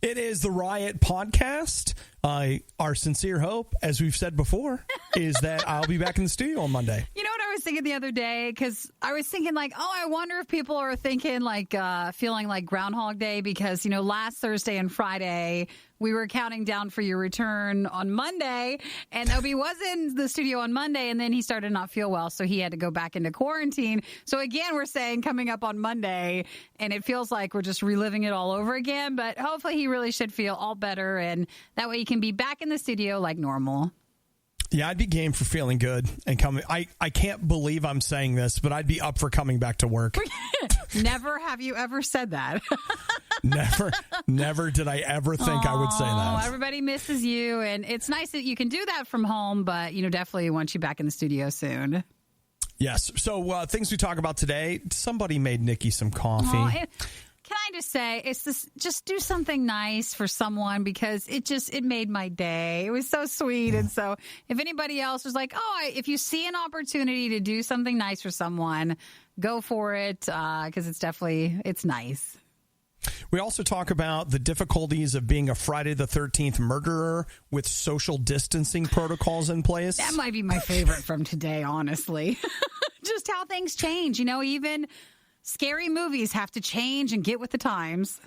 It is the Riot podcast. Our sincere hope, as we've said before, is that I'll be back in the studio on Monday. You know what I was thinking the other day? Because I was thinking like, I wonder if people are thinking like feeling like Groundhog Day because, last Thursday and Friday, we were counting down for your return on Monday, and Obi was in the studio on Monday, and then he started to not feel well, so he had to go back into quarantine. So again, we're saying coming up on Monday, and it feels like we're just reliving it all over again, but hopefully he really should feel all better, and that way he can be back in the studio like normal. Yeah, I'd be game for feeling good and coming. I can't believe I'm saying this, but I'd be up for coming back to work. Never have you ever said that. Never did I ever think I would say that. Everybody misses you, and it's nice that you can do that from home, but, definitely want you back in the studio soon. Yes. So things we talk about today, somebody made Nikki some coffee. Can I just say, it's this, just do something nice for someone because it made my day. It was so sweet. And so if anybody else was like, if you see an opportunity to do something nice for someone, go for it because it's nice. We also talk about the difficulties of being a Friday the 13th murderer with social distancing protocols in place. That might be my favorite from today, honestly. Just how things change. Even scary movies have to change and get with the times.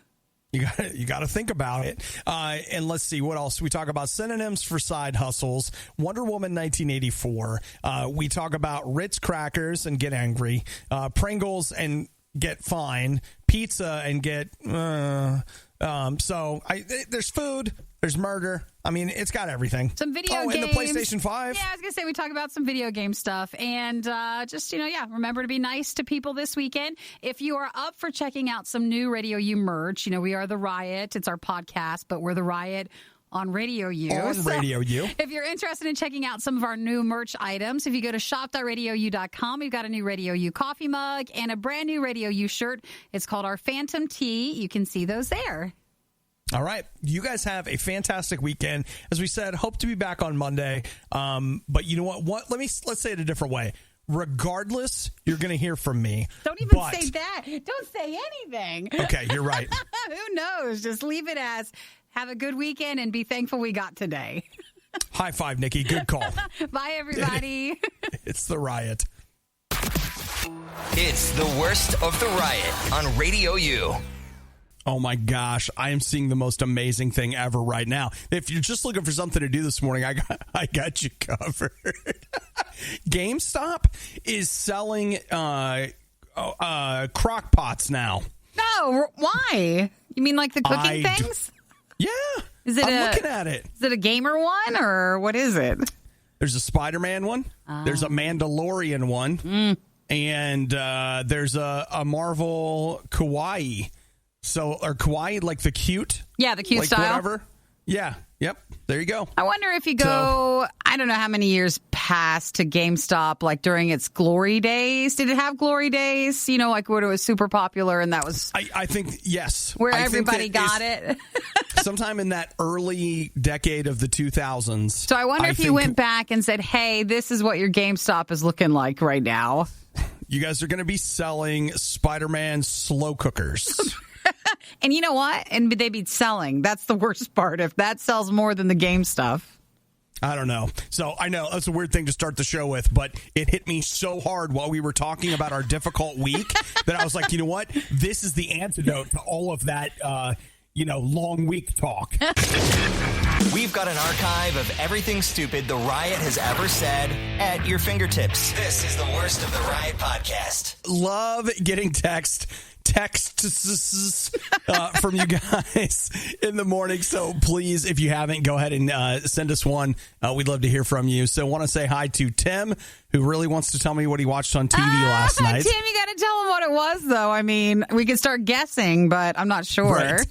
You got to think about it. And let's see what else. We talk about synonyms for side hustles. Wonder Woman 1984. We talk about Ritz crackers and get angry. Pringles and get fine. Pizza and get. There's food. There's murder. I mean, it's got everything. Some video games. And the PlayStation 5. Yeah, I was going to say we talk about some video game stuff. And remember to be nice to people this weekend. If you are up for checking out some new RadioU merch, we are the Riot. It's our podcast, but we're the Riot on RadioU. RadioU. If you're interested in checking out some of our new merch items, if you go to shop.radiou.com, we've got a new RadioU coffee mug and a brand new RadioU shirt. It's called our Phantom Tee. You can see those there. All right. You guys have a fantastic weekend. As we said, hope to be back on Monday. But you know what? Let's say it a different way. Regardless, you're going to hear from me. Don't even say that. Don't say anything. Okay, you're right. Who knows? Just leave it as have a good weekend and be thankful we got today. High five, Nikki. Good call. Bye, everybody. It's the Riot. It's the worst of the Riot on RadioU. Oh, my gosh. I am seeing the most amazing thing ever right now. If you're just looking for something to do this morning, I got you covered. GameStop is selling crock pots now. No, why? You mean like the cooking things? Yeah. I'm looking at it. Is it a gamer one or what is it? There's a Spider-Man one. There's a Mandalorian one. And there's a Marvel Kawaii. Or kawaii, like the cute? Yeah, the cute style. Whatever. Yeah. Yep. There you go. I wonder if you go, I don't know how many years past to GameStop, like during its glory days. Did it have glory days? Like when it was super popular and that was... I think, yes. Where everybody got it. Sometime in that early decade of the 2000s. So I wonder if you went back and said, hey, this is what your GameStop is looking like right now. You guys are going to be selling Spider-Man slow cookers. And you know what? And they'd be selling. That's the worst part. If that sells more than the game stuff. I don't know. So I know that's a weird thing to start the show with, but it hit me so hard while we were talking about our difficult week that I was like, you know what? This is the antidote to all of that, long week talk. We've got an archive of everything stupid the Riot has ever said at your fingertips. This is the worst of the Riot podcast. Love getting texts from you guys in the morning. So please, if you haven't, go ahead and send us one. We'd love to hear from you. So I want to say hi to Tim, who really wants to tell me what he watched on TV last night. Tim, you got to tell him what it was, though. I mean, we could start guessing, but I'm not sure. Right.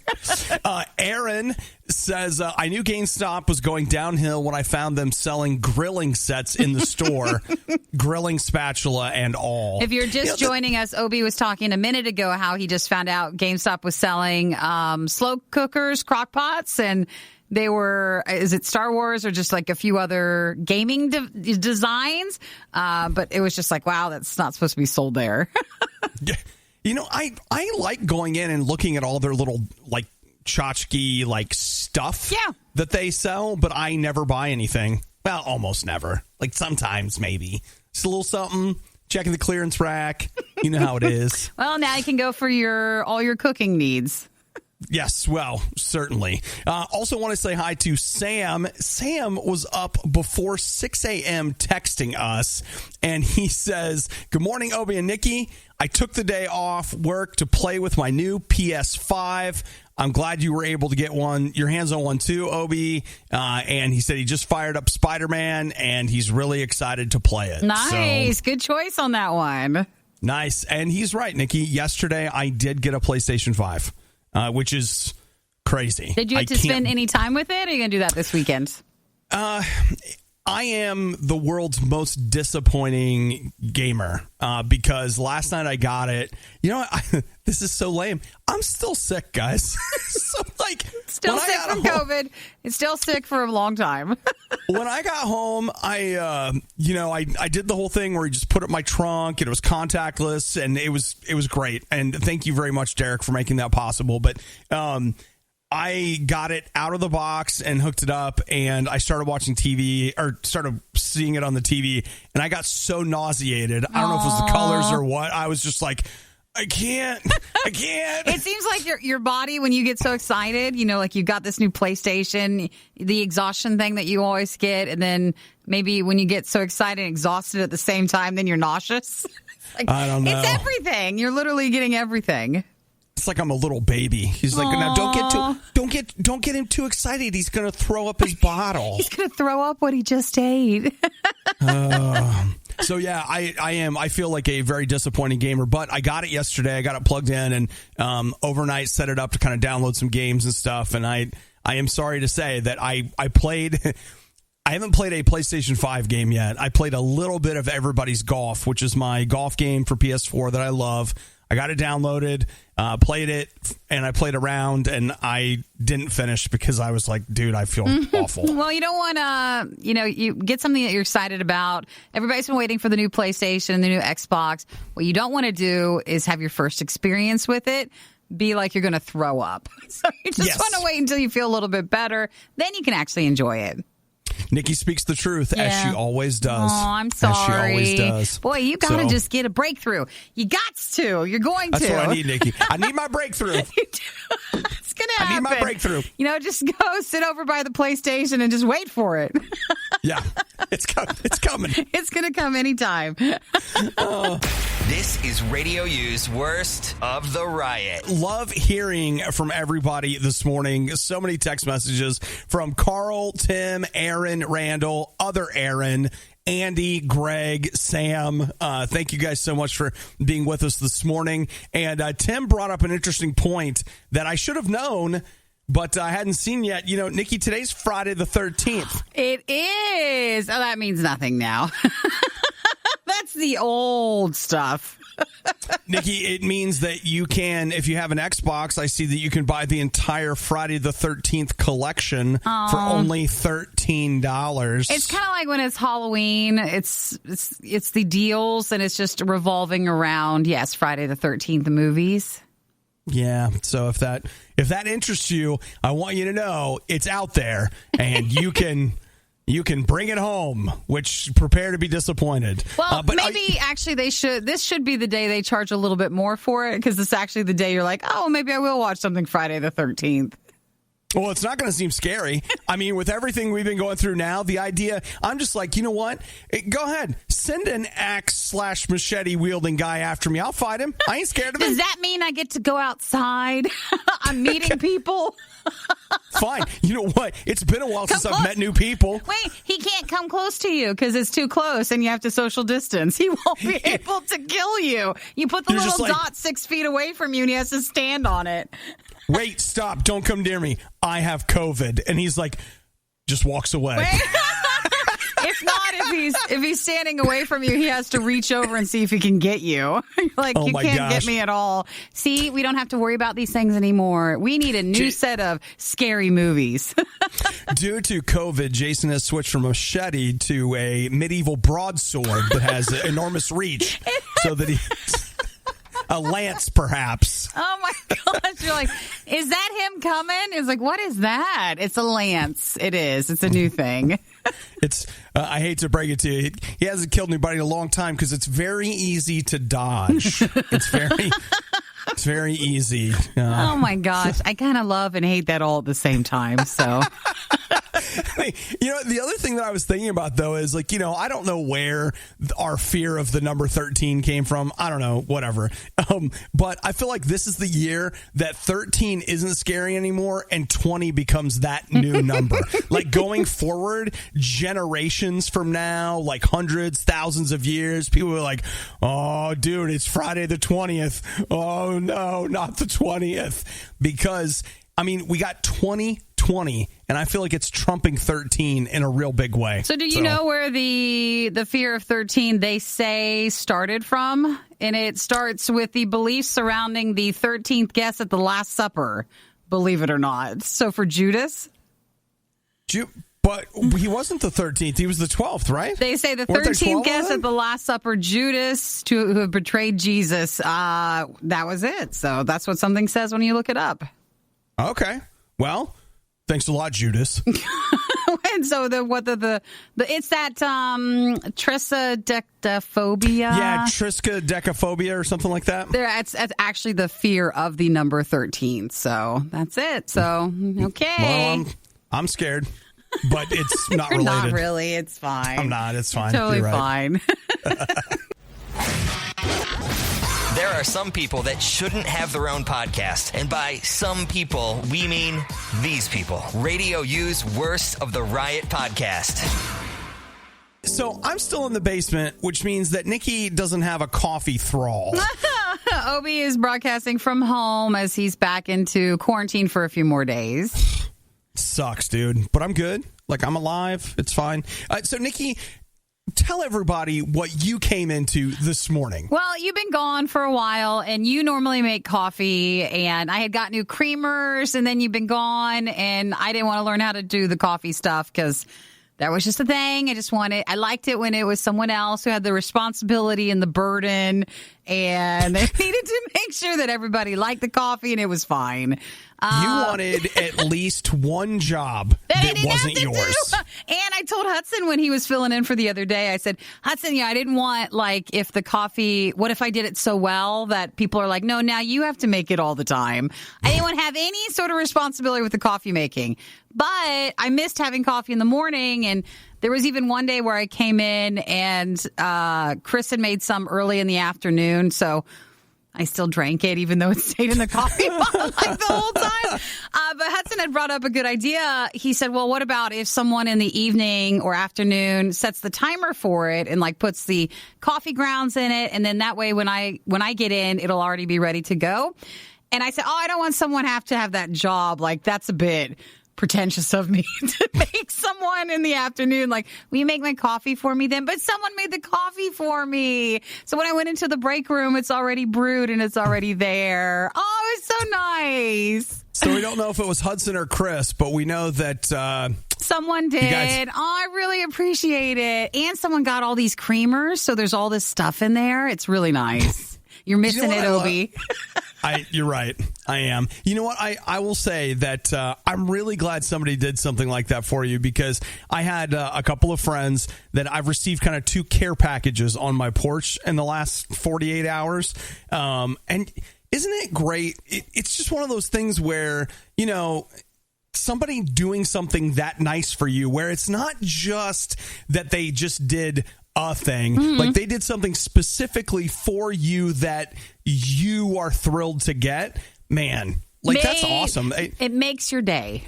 Aaron says, I knew GameStop was going downhill when I found them selling grilling sets in the store, grilling spatula and all. If you're just joining us, Obi was talking a minute ago how he just found out GameStop was selling slow cookers, crock pots, and they were, is it Star Wars or just like a few other gaming designs? But it was just like, wow, that's not supposed to be sold there. I like going in and looking at all their little, like, tchotchke like stuff Yeah. that they sell, but I never buy anything. Well, almost never. Like sometimes maybe. Just a little something, checking the clearance rack. You know how it is. Well, now you can go for all your cooking needs. Yes, well, certainly. Also want to say hi to Sam. Sam was up before 6 a.m. texting us, and he says, "Good morning, Obi and Nikki. I took the day off work to play with my new PS5. I'm glad you were able to get your hands on one too, Obi." And he said he just fired up Spider-Man, and he's really excited to play it. Nice. So, good choice on that one. Nice. And he's right, Nikki. Yesterday, I did get a PlayStation 5. Which is crazy. Did you have to spend any time with it, or are you going to do that this weekend? I am the world's most disappointing gamer because last night I got it. You know what? This is so lame. I'm still sick, guys. So, still sick from COVID. It's still sick for a long time. When I got home, I did the whole thing where you just put it in my trunk and it was contactless, and it was great. And thank you very much, Derek, for making that possible. But I got it out of the box and hooked it up, and I started watching TV, or started seeing it on the TV, and I got so nauseated. I don't know if it was the colors or what. I was just like, I can't. It seems like your body, when you get so excited, like you got this new PlayStation, the exhaustion thing that you always get, and then maybe when you get so excited and exhausted at the same time, then you're nauseous. I don't know. It's everything. You're literally getting everything. It's like I'm a little baby. He's like, now don't get him too excited. He's going to throw up his bottle. He's going to throw up what he just ate. So yeah, I am. I feel like a very disappointing gamer, but I got it yesterday. I got it plugged in and overnight set it up to kind of download some games and stuff. And I am sorry to say that I played. I haven't played a PlayStation 5 game yet. I played a little bit of Everybody's Golf, which is my golf game for PS4 that I love. I got it downloaded, played it, and I played around, and I didn't finish because I was like, dude, I feel awful. Well, you don't want to, you get something that you're excited about. Everybody's been waiting for the new PlayStation, the new Xbox. What you don't want to do is have your first experience with it be like you're going to throw up. So you just want to wait until you feel a little bit better. Then you can actually enjoy it. Nikki speaks the truth, as she always does. Oh, I'm sorry. As she always does. Boy, you got to just get a breakthrough. You got to. You're going to. That's what I need, Nikki. I need my breakthrough. It's going to happen. I need my breakthrough. Just go sit over by the PlayStation and just wait for it. Yeah, it's coming. It's going to come anytime. This is RadioU's Worst of the Riot. Love hearing from everybody this morning. So many text messages from Carl, Tim, Aaron, Randall, other Aaron, Andy, Greg, Sam. Thank you guys so much for being with us this morning. And Tim brought up an interesting point that I should have known, but I hadn't seen yet. Nikki, today's Friday the 13th. It is. Oh, that means nothing now. That's the old stuff. Nikki, it means that you can, if you have an Xbox, I see that you can buy the entire Friday the 13th collection for only $13. It's kind of like when it's Halloween. It's the deals, and it's just revolving around, Friday the 13th, the movies. Yeah, so if that interests you, I want you to know it's out there, and you can bring it home, which prepare to be disappointed. Well, but maybe actually this should be the day they charge a little bit more for it, because it's actually the day you're like, oh, maybe I will watch something Friday the 13th. Well, it's not going to seem scary. I mean, with everything we've been going through now, the idea, I'm just like, you know what? Go ahead. Send an axe/machete wielding guy after me. I'll fight him. I ain't scared of him. Does that mean I get to go outside? I'm meeting people. Fine. You know what? It's been a while since I've met new people. Wait, he can't come close to you because it's too close and you have to social distance. He won't be able to kill you. You put the little dot 6 feet away from you and he has to stand on it. Wait, stop. Don't come near me. I have COVID. And he's like, just walks away. If not, if he's standing away from you, he has to reach over and see if he can get you. Like, you can't get me at all. See, we don't have to worry about these things anymore. We need a new set of scary movies. Due to COVID, Jason has switched from a machete to a medieval broadsword that has enormous reach so that he... A lance, perhaps. Oh my gosh! You're like, is that him coming? It's like, what is that? It's a lance. It is. It's a new thing. It's. I hate to break it to you. He hasn't killed anybody in a long time because it's very easy to dodge. It's very easy. Oh my gosh! I kind of love and hate that all at the same time. So. The other thing that I was thinking about, though, is like, I don't know where our fear of the number 13 came from. I don't know, whatever. But I feel like this is the year that 13 isn't scary anymore and 20 becomes that new number. Like going forward, generations from now, like hundreds, thousands of years, people are like, oh, dude, it's Friday the 20th. Oh, no, not the 20th. Because, we got 2020, and I feel like it's trumping 13 in a real big way. So do you know where the fear of 13, they say, started from? And it starts with the belief surrounding the 13th guest at the Last Supper, believe it or not. So for Judas? But he wasn't the 13th. He was the 12th, right? They say the 13th guest at the Last Supper, Judas, who betrayed Jesus. That was it. So that's what something says when you look it up. Okay. Well, thanks a lot, Judas. And so it's that triskaidekaphobia. Yeah, triskaidekaphobia or something like that. That's actually the fear of the number 13. So that's it. So, okay. Well, I'm scared, but it's not related. Not really. It's fine. I'm not. It's fine. Totally You're right. fine. There are some people that shouldn't have their own podcast. And by some people, we mean these people. RadioU's Worst of the Riot podcast. So I'm still in the basement, which means that Nikki doesn't have a coffee thrall. Obi is broadcasting from home as he's back into quarantine for a few more days. Sucks, dude. But I'm good. Like, I'm alive. It's fine. So, Nikki, tell everybody what you came into this morning. Well, you've been gone for a while, and you normally make coffee, and I had got new creamers, and then you've been gone, and I didn't want to learn how to do the coffee stuff because that was just a thing. I liked it when it was someone else who had the responsibility and the burden, and they needed to make sure that everybody liked the coffee, and it was fine. You wanted at least one job that wasn't yours. And I told Hudson when he was filling in for the other day, I said, Hudson, I didn't want, if the coffee, what if I did it so well that people are like, no, now you have to make it all the time. I didn't want to have any sort of responsibility with the coffee making. But I missed having coffee in the morning, and there was even one day where I came in and Chris had made some early in the afternoon, so I still drank it, even though it stayed in the coffee pot the whole time. But Hudson had brought up a good idea. He said, well, what about if someone in the evening or afternoon sets the timer for it and puts the coffee grounds in it, and then that way when I get in, it'll already be ready to go. And I said, I don't want someone to have that job. That's a bit pretentious of me to make someone in the afternoon will you make my coffee for me then? But someone made the coffee for me. So when I went into the break room, it's already brewed and it's already there. Oh, it's so nice. So we don't know if it was Hudson or Chris, but we know that someone did. I really appreciate it. And someone got all these creamers, so there's all this stuff in there. It's really nice. You're missing it, Obi. You're right. I am. You know what? I will say that I'm really glad somebody did something like that for you, because I had a couple of friends that I've received kind of 2 care packages on my porch in the last 48 hours. And isn't it great? It's just one of those things where, somebody doing something that nice for you, where it's not just that they just did a thing. Mm-hmm. They did something specifically for you that you are thrilled to get. Man, that's awesome. It makes your day.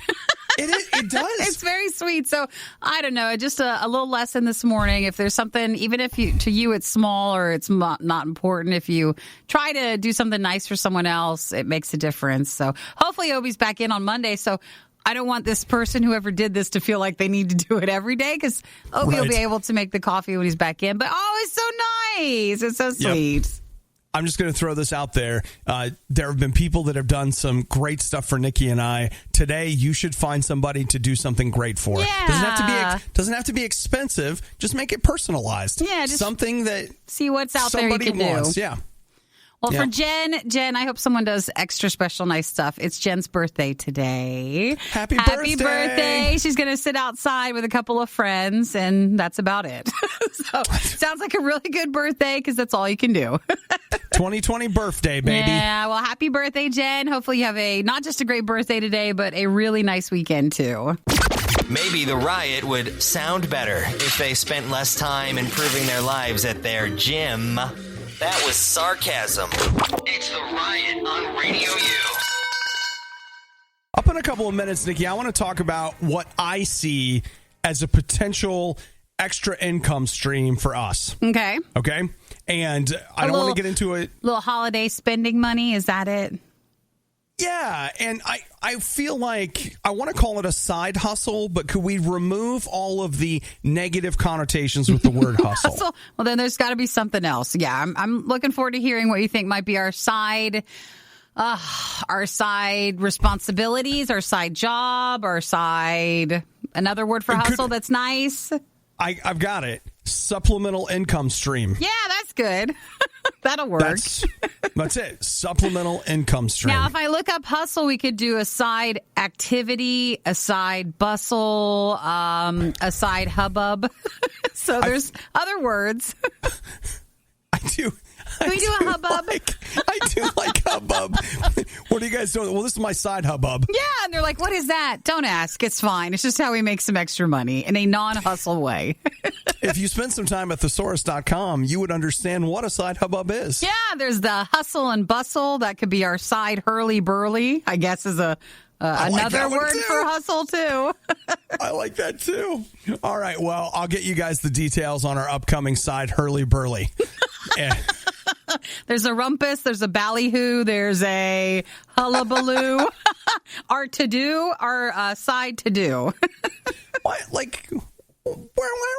It does. It's very sweet. So I don't know, just a little lesson this morning. If there's something, even if to you it's small or it's not important, if you try to do something nice for someone else, it makes a difference. So hopefully Obi's back in on Monday. So I don't want this person, whoever did this, to feel like they need to do it every day, because Obi will be able to make the coffee when he's back in. But, it's so nice. It's so sweet. Yep. I'm just going to throw this out there. There have been people that have done some great stuff for Nikki and I. Today, you should find somebody to do something great for. Yeah. Doesn't have to be expensive. Just make it personalized. Yeah. Just something that see what's out there you can wants. do. Yeah. Well, for Jen, I hope someone does extra special nice stuff. It's Jen's birthday today. Happy birthday. She's going to sit outside with a couple of friends, and that's about it. So sounds like a really good birthday because that's all you can do. 2020 birthday, baby. Yeah, well, happy birthday, Jen. Hopefully you have not just a great birthday today, but a really nice weekend, too. Maybe the Riot would sound better if they spent less time improving their lives at their gym. That was sarcasm. It's the Riot on RadioU. Up in a couple of minutes, Nikki, I want to talk about what I see as a potential extra income stream for us. Okay. And I don't want to get into it. Little holiday spending money, is that it? Yeah, and I feel like I want to call it a side hustle, but could we remove all of the negative connotations with the word hustle? Well, then there's got to be something else. Yeah, I'm looking forward to hearing what you think might be our side responsibilities, our side job, another word for hustle that's nice. I've got it. Supplemental income stream. Yeah, that's good. That'll work. That's it. Supplemental income stream. Now, if I look up hustle, we could do a side activity, a side bustle, a side hubbub. So there's other words. I do. Can we do a hubbub? I do like hubbub. What are you guys doing? Well, this is my side hubbub. Yeah, and they're like, what is that? Don't ask. It's fine. It's just how we make some extra money in a non-hustle way. If you spend some time at thesaurus.com, you would understand what a side hubbub is. Yeah, there's the hustle and bustle. That could be our side hurly-burly, I guess is another word for hustle, too. I like that, too. All right, well, I'll get you guys the details on our upcoming side hurly-burly. There's a rumpus, there's a ballyhoo, there's a hullabaloo. Our to-do, our side to-do. Why are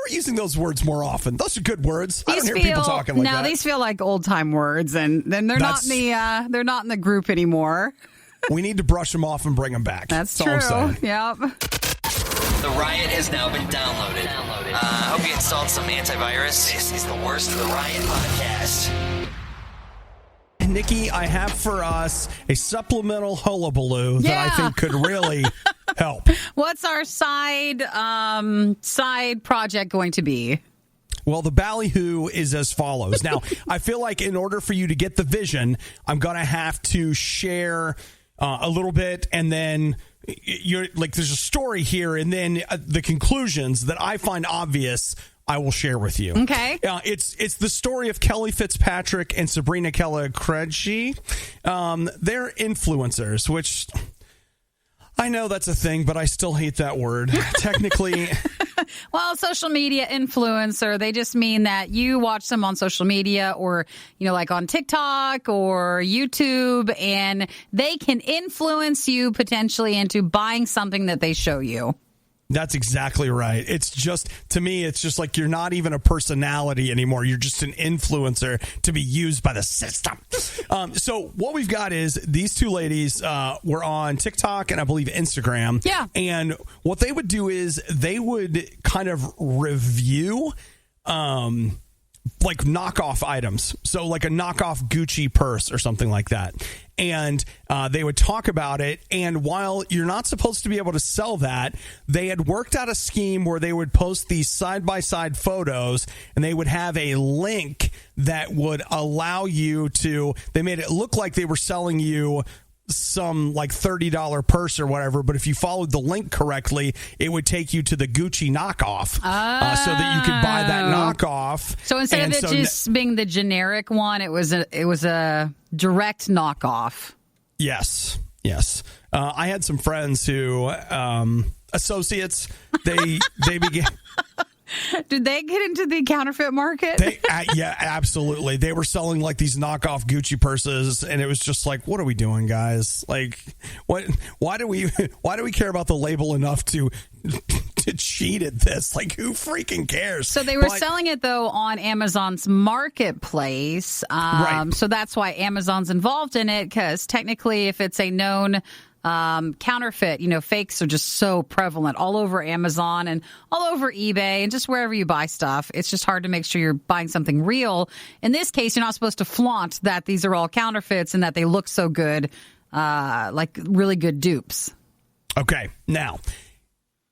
we using those words more often? Those are good words. I don't hear people talking like that. No, these feel like old-time words, and then they're not in the group anymore. We need to brush them off and bring them back. That's true. All I'm saying. Yep. The Riot has now been downloaded. I hope you installed some antivirus. This is the worst of the Riot podcast. Nikki, I have for us a supplemental hullabaloo that I think could really help. What's our side project going to be? Well, the ballyhoo is as follows. Now, I feel like in order for you to get the vision, I'm going to have to share a little bit, and then there's a story here, and then the conclusions that I find obvious, I will share with you. Okay. It's the story of Kelly Fitzpatrick and Sabrina Keller-Craigie. They're influencers, which I know that's a thing, but I still hate that word. Technically. Well, social media influencer, they just mean that you watch them on social media or, like on TikTok or YouTube, and they can influence you potentially into buying something that they show you. That's exactly right. It's just, to me, it's just like you're not even a personality anymore. You're just an influencer to be used by the system. So what we've got is these two ladies were on TikTok and I believe Instagram. Yeah. And what they would do is they would kind of review like knockoff items. So like a knockoff Gucci purse or something like that. And they would talk about it. And while you're not supposed to be able to sell that, they had worked out a scheme where they would post these side-by-side photos and they would have a link that would allow you to, they made it look like they were selling you some like $30 purse or whatever, but if you followed the link correctly, it would take you to the Gucci knockoff so that you could buy that knockoff. So instead of it just being the generic one, it was a direct knockoff. Yes. I had some friends who associates. They began. Did they get into the counterfeit market? Yeah, absolutely. They were selling like these knockoff Gucci purses, and it was just like, what are we doing, guys? Like, what? Why do we care about the label enough to cheat at this? Like, who freaking cares? So they were selling it though on Amazon's marketplace, right? So that's why Amazon's involved in it, because technically, if it's a known Counterfeit, fakes are just so prevalent all over Amazon and all over eBay and just wherever you buy stuff. It's just hard to make sure you're buying something real. In this case, you're not supposed to flaunt that these are all counterfeits and that they look so good, like really good dupes. Okay, now,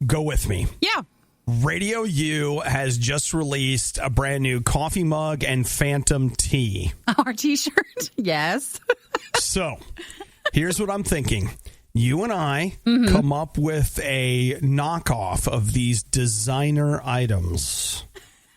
go with me. Yeah. RadioU has just released a brand new coffee mug and Phantom tea. Our t-shirt? Yes. So, here's what I'm thinking. You and I come up with a knockoff of these designer items,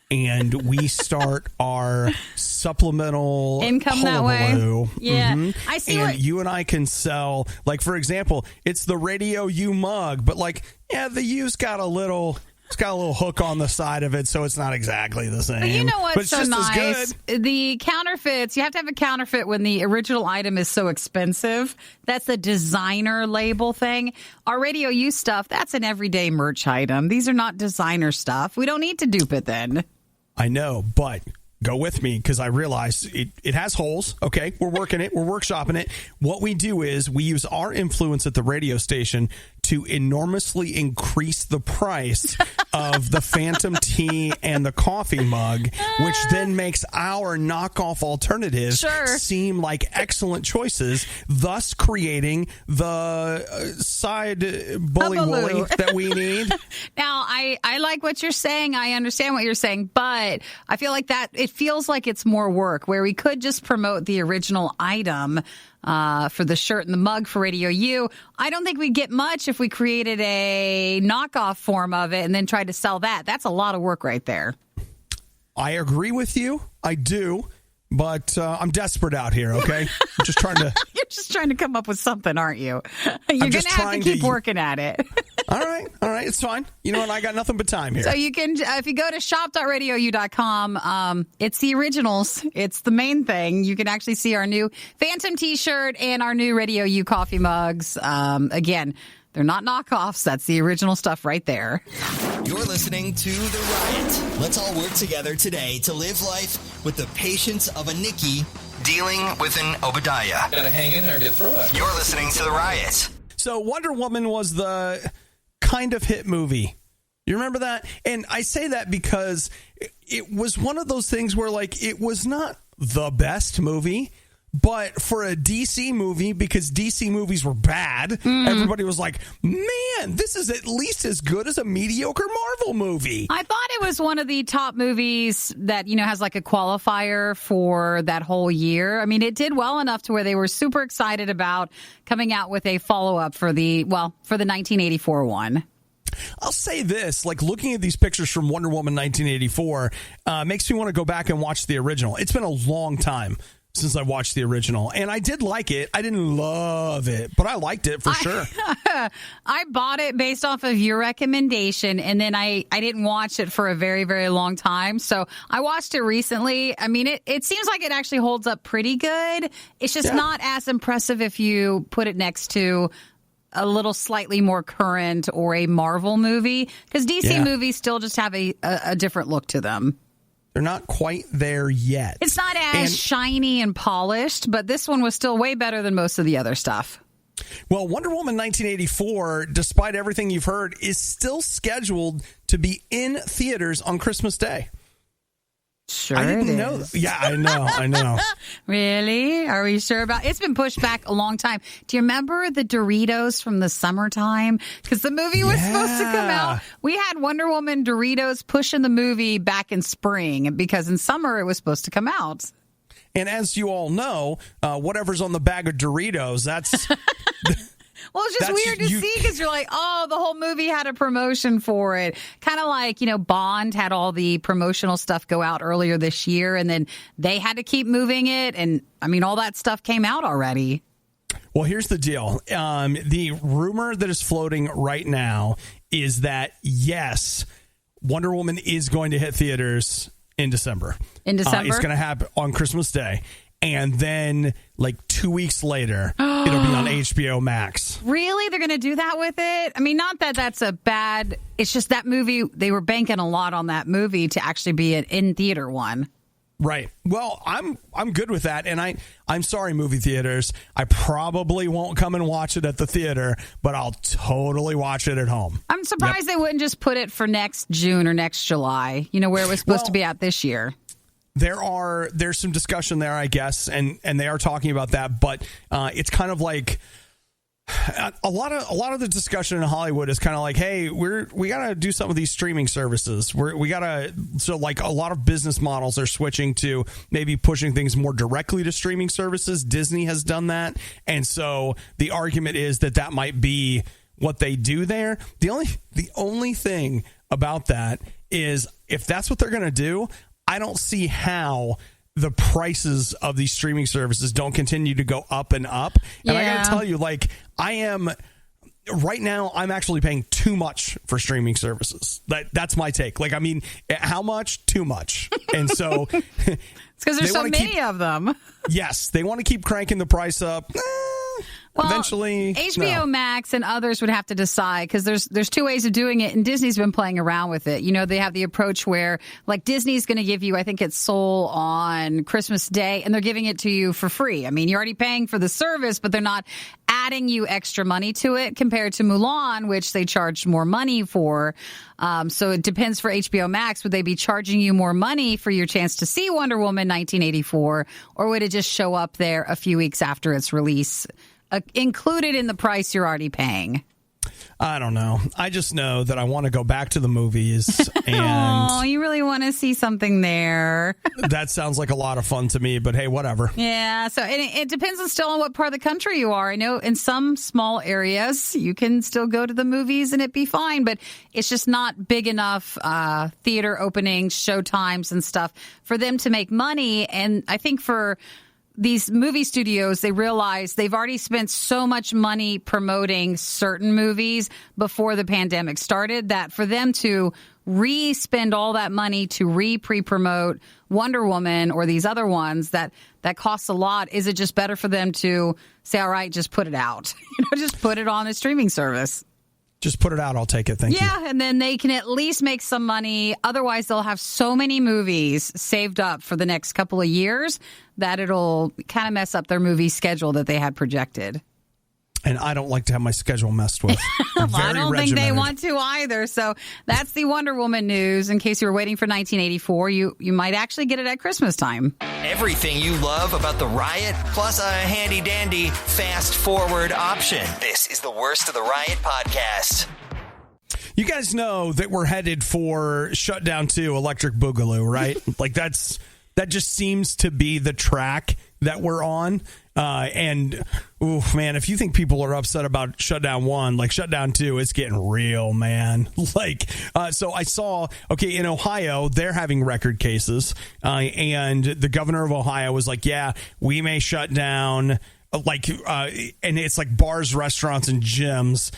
and we start our supplemental income that way. Yeah, I see. And you and I can sell, like, for example, it's the RadioU mug, but the U's got a little. It's got a little hook on the side of it, so it's not exactly the same. But you know what's so just nice? The counterfeits, you have to have a counterfeit when the original item is so expensive. That's the designer label thing. Our RadioU stuff, that's an everyday merch item. These are not designer stuff. We don't need to dupe it then. I know, but go with me because I realize it has holes. Okay, we're working it. We're workshopping it. What we do is we use our influence at the radio station to enormously increase the price of the Phantom tea and the coffee mug, which then makes our knockoff alternatives seem like excellent choices, thus creating the side bully woolly that we need. Now, I like what you're saying. I understand what you're saying, but I feel like that it feels like it's more work where we could just promote the original item for the shirt and the mug for RadioU. I don't think we'd get much if we created a knockoff form of it and then tried to sell that. That's a lot of work right there. I agree with you. I do. But I'm desperate out here, okay? I'm just trying to... You're just trying to come up with something, aren't you? You're going to have to keep working at it. All right. It's fine. You know what? I got nothing but time here. So you can, if you go to shop.radiou.com, it's the originals. It's the main thing. You can actually see our new Phantom t-shirt and our new RadioU coffee mugs. Again, they're not knockoffs. That's the original stuff right there. You're listening to The Riot. Let's all work together today to live life with the patience of a Nikki dealing with an Obadiah. Gotta hang in there and get through it. You're listening to The Riot. So Wonder Woman was the kind of hit movie. You remember that? And I say that because it was one of those things where, it was not the best movie, but for a DC movie, because DC movies were bad, everybody was like, man, this is at least as good as a mediocre Marvel movie. I thought it was one of the top movies that, has a qualifier for that whole year. I mean, it did well enough to where they were super excited about coming out with a follow-up for the 1984 one. I'll say this, looking at these pictures from Wonder Woman 1984 makes me want to go back and watch the original. It's been a long time since I watched the original, and I did like it. I didn't love it, but I liked it for sure. I bought it based off of your recommendation, and then I didn't watch it for a very, very long time. So I watched it recently. I mean, it seems like it actually holds up pretty good. It's just not as impressive if you put it next to a little slightly more current or a Marvel movie, because DC movies still just have a different look to them. They're not quite there yet. It's not as shiny and polished, but this one was still way better than most of the other stuff. Well, Wonder Woman 1984, despite everything you've heard, is still scheduled to be in theaters on Christmas Day. Sure, I didn't know. Yeah, I know. Really? Are we sure about it? It's been pushed back a long time. Do you remember the Doritos from the summertime? Because the movie was supposed to come out. We had Wonder Woman Doritos pushing the movie back in spring because in summer it was supposed to come out. And as you all know, whatever's on the bag of Doritos, that's... Well, it's just weird to see because you're like, oh, the whole movie had a promotion for it. Kind of like, Bond had all the promotional stuff go out earlier this year, and then they had to keep moving it. And, all that stuff came out already. Well, here's the deal. The rumor that is floating right now is that, yes, Wonder Woman is going to hit theaters in December. In December? It's going to happen on Christmas Day. And then, 2 weeks later, it'll be on HBO Max. Really? They're going to do that with it? Not that that's a bad... It's just that movie, they were banking a lot on that movie to actually be an in-theater one. Right. Well, I'm good with that, and I'm sorry, movie theaters. I probably won't come and watch it at the theater, but I'll totally watch it at home. I'm surprised they wouldn't just put it for next June or next July, where it was supposed to be at this year. There's some discussion there, I guess, and they are talking about that, but it's kind of like a lot of the discussion in Hollywood is kind of like, hey, we got to do some of these streaming services. So like a lot of business models are switching to maybe pushing things more directly to streaming services. Disney has done that. And so the argument is that might be what they do there. The only thing about that is if that's what they're going to do, I don't see how the prices of these streaming services don't continue to go up and up. And I got to tell you, like, right now, I'm actually paying too much for streaming services. That's my take. Like, I mean, how much? Too much. And so it's because there's so many of them. Yes. They want to keep cranking the price up. Well, eventually, HBO Max and others would have to decide because there's two ways of doing it, and Disney's been playing around with it. They have the approach where, like, Disney's going to give you, I think it's Soul on Christmas Day, and they're giving it to you for free. I mean, you're already paying for the service, but they're not adding you extra money to it compared to Mulan, which they charged more money for. So it depends for HBO Max. Would they be charging you more money for your chance to see Wonder Woman 1984, or would it just show up there a few weeks after its release? Included in the price you're already paying? I don't know. I just know that I want to go back to the movies. And you really want to see something there. That sounds like a lot of fun to me, but hey, whatever. Yeah, so it depends still on what part of the country you are. I know in some small areas you can still go to the movies and it be fine, but it's just not big enough theater openings, show times and stuff for them to make money. And I think for these movie studios, they realize they've already spent so much money promoting certain movies before the pandemic started that for them to re-spend all that money to pre-promote Wonder Woman or these other ones that costs a lot. Is it just better for them to say, all right, just put it out, just put it on a streaming service? Just put it out. I'll take it. Thank you. Yeah, and then they can at least make some money. Otherwise, they'll have so many movies saved up for the next couple of years that it'll kind of mess up their movie schedule that they had projected. And I don't like to have my schedule messed with. Well, I don't think they want to either. So that's the Wonder Woman news. In case you were waiting for 1984, you might actually get it at Christmas time. Everything you love about the Riot, plus a handy-dandy fast-forward option. This is the Worst of the Riot podcast. You guys know that we're headed for Shutdown 2 Electric Boogaloo, right? Like that just seems to be the track that we're on. And oof, man, if you think people are upset about Shutdown 1, like Shutdown 2, it's getting real, man. So I saw, in Ohio, they're having record cases. And the governor of Ohio was like, yeah, we may shut down, and it's like bars, restaurants, and gyms.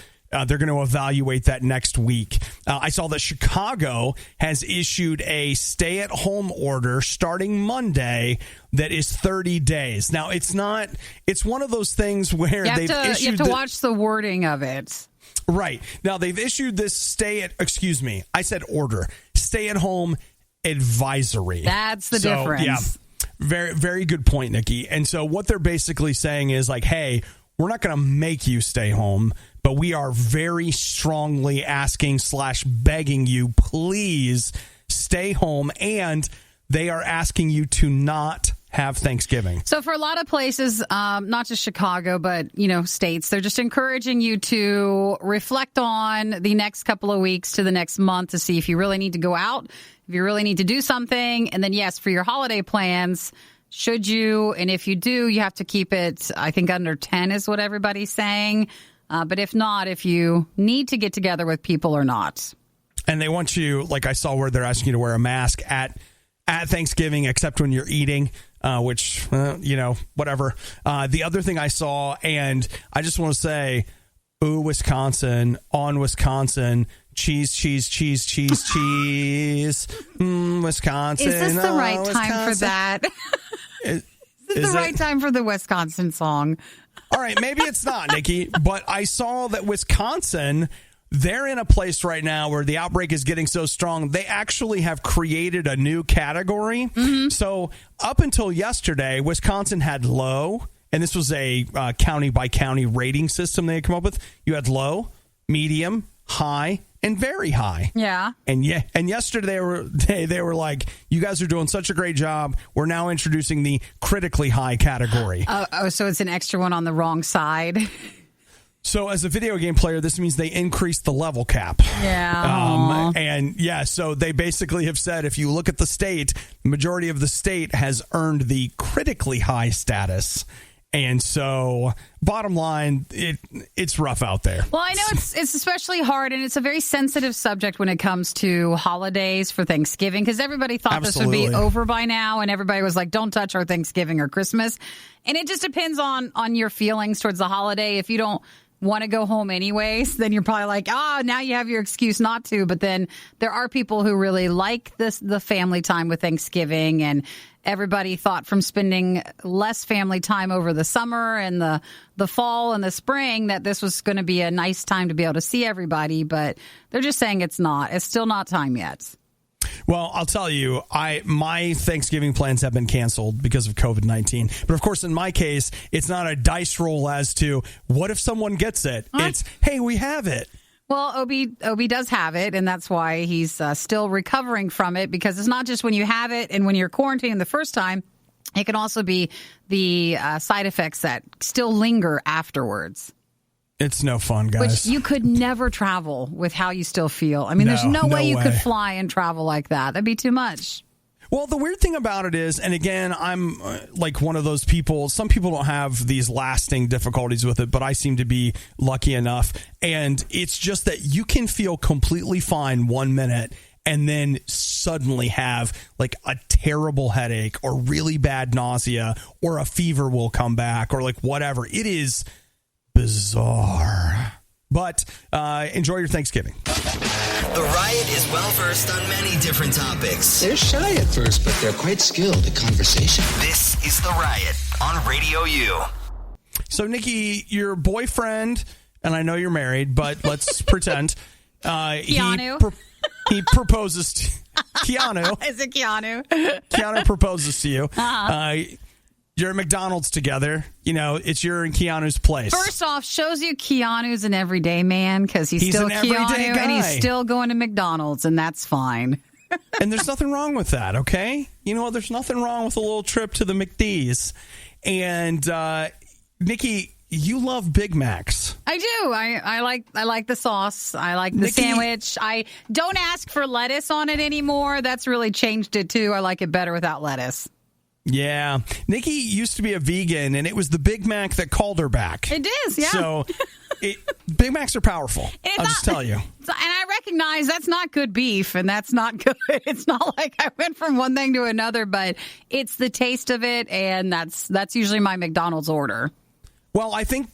They're going to evaluate that next week. I saw that Chicago has issued a stay-at-home order starting Monday that is 30 days. Now, it's one of those things where you have to watch the wording of it. Right. Now, they've issued this stay-at-home advisory. That's the difference. Yeah, very, very good point, Nikki. And so what they're basically saying is like, hey, we're not going to make you stay home, but we are very strongly asking / begging you, please stay home. And they are asking you to not have Thanksgiving. So for a lot of places, not just Chicago, but, states, they're just encouraging you to reflect on the next couple of weeks to the next month to see if you really need to go out, if you really need to do something. And then, yes, for your holiday plans, should you? And if you do, you have to keep it, I think, under 10 is what everybody's saying. But if not, if you need to get together with people or not. And they want you, like I saw where they're asking you to wear a mask at Thanksgiving, except when you're eating, which, whatever. The other thing I saw, and I just want to say, ooh, Wisconsin, on Wisconsin, cheese, cheese, cheese, cheese, cheese. Wisconsin. Is this the right time for that? Is this the right time for the Wisconsin song? All right, maybe it's not, Nikki, but I saw that Wisconsin, they're in a place right now where the outbreak is getting so strong, they actually have created a new category. Mm-hmm. So up until yesterday, Wisconsin had low, and this was a county-by-county rating system they had come up with. You had low, medium, high, and very high. Yeah. And yesterday they were like, you guys are doing such a great job. We're now introducing the critically high category. Oh, so it's an extra one on the wrong side. So as a video game player, this means they increased the level cap. Yeah. So they basically have said, if you look at the state, the majority of the state has earned the critically high status. And so, bottom line, it's rough out there. Well, I know it's especially hard, and it's a very sensitive subject when it comes to holidays for Thanksgiving, because everybody thought Absolutely. This would be over by now, and everybody was like, don't touch our Thanksgiving or Christmas. And it just depends on your feelings towards the holiday. If you don't want to go home anyways, then you're probably like, now you have your excuse not to. But then there are people who really like the family time with Thanksgiving, and everybody thought from spending less family time over the summer and the fall and the spring that this was going to be a nice time to be able to see everybody. But they're just saying it's not. It's still not time yet. Well, I'll tell you, my Thanksgiving plans have been canceled because of COVID-19. But of course, in my case, it's not a dice roll as to what if someone gets it. Huh? It's, hey, we have it. Well, Obi does have it, and that's why he's still recovering from it, because it's not just when you have it and when you're quarantining the first time. It can also be the side effects that still linger afterwards. It's no fun, guys. Which you could never travel with how you still feel. I mean, there's no way you could fly and travel like that. That'd be too much. Well, the weird thing about it is, and again, I'm like one of those people, some people don't have these lasting difficulties with it, but I seem to be lucky enough. And it's just that you can feel completely fine 1 minute and then suddenly have like a terrible headache or really bad nausea, or a fever will come back, or like whatever. It is bizarre. But enjoy your Thanksgiving. The Riot is well-versed on many different topics. They're shy at first, but they're quite skilled at conversation. This is The Riot on RadioU. So, Nikki, your boyfriend, and I know you're married, but let's pretend. Keanu. He proposes to Keanu. Is it Keanu? Keanu proposes to you. Uh-huh. You're at McDonald's together. You know, it's your and Keanu's place. First off, shows you Keanu's an everyday man, because he's still an everyday Keanu guy. and he's still going to McDonald's, and that's fine. And there's nothing wrong with that, okay? You know, there's nothing wrong with a little trip to the McD's. And Nikki, you love Big Macs. I do. I like the sauce. I like the Nikki, sandwich. I don't ask for lettuce on it anymore. That's really changed it too. I like it better without lettuce. Yeah. Nikki used to be a vegan, and it was the Big Mac that called her back. It is, yeah. So Big Macs are powerful. I'll just tell you. And I recognize that's not good beef, and that's not good. It's not like I went from one thing to another, but it's the taste of it, and that's usually my McDonald's order. Well, I think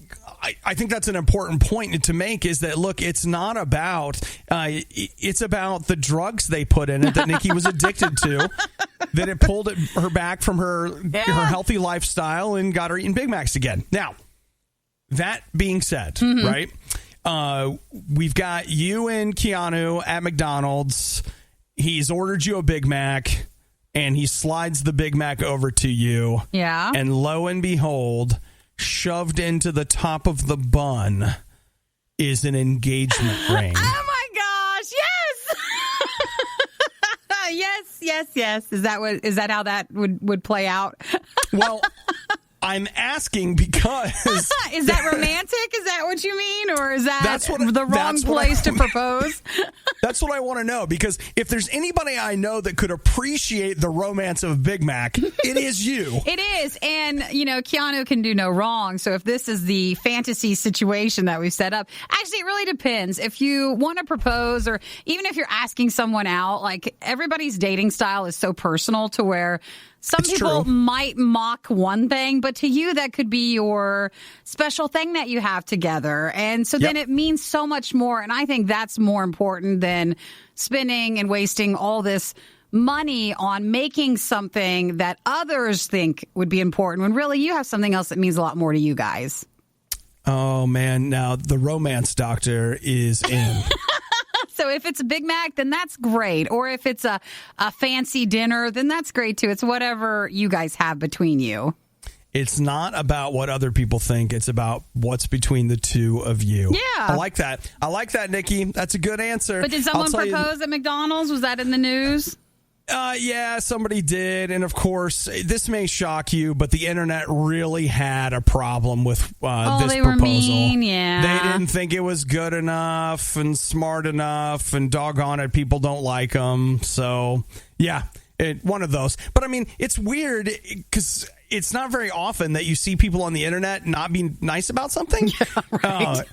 that's an important point to make, is that, look, it's not about it's about the drugs they put in it that Nikki was addicted to, that it pulled her back from her healthy lifestyle and got her eating Big Macs again. Now, that being said, right, we've got you and Keanu at McDonald's. He's ordered you a Big Mac, and he slides the Big Mac over to you. Yeah. And lo and behold, shoved into the top of the bun is an engagement ring. Oh my gosh! Yes, yes. Is that how that would play out? Well, I'm asking because is that romantic? Is that what you mean, or is that the wrong that's place to propose? That's what I want to know, because if there's anybody I know that could appreciate the romance of Big Mac, it is you. It is, and you know, Keanu can do no wrong. So if this is the fantasy situation that we've set up, actually, it really depends. If you want to propose, or even if you're asking someone out, like, everybody's dating style is so personal to where some people might mock one thing, but to you, that could be your special thing that you have together. And so then it means so much more. And I think that's more important than spending and wasting all this money on making something that others think would be important, when really you have something else that means a lot more to you guys. Oh, man. Now, the romance doctor is in. So if it's a Big Mac, then that's great. Or if it's a fancy dinner, then that's great, too. It's whatever you guys have between you. It's not about what other people think. It's about what's between the two of you. Yeah. I like that, Nikki. That's a good answer. But did someone propose at McDonald's? Was that in the news? Yeah, somebody did. And of course, this may shock you, but the internet really had a problem with this they proposal. Were mean, yeah. They didn't think it was good enough and smart enough, and doggone it, people don't like them. So, yeah, one of those. But I mean, it's weird because it's not very often that you see people on the internet not be nice about something. Yeah, right.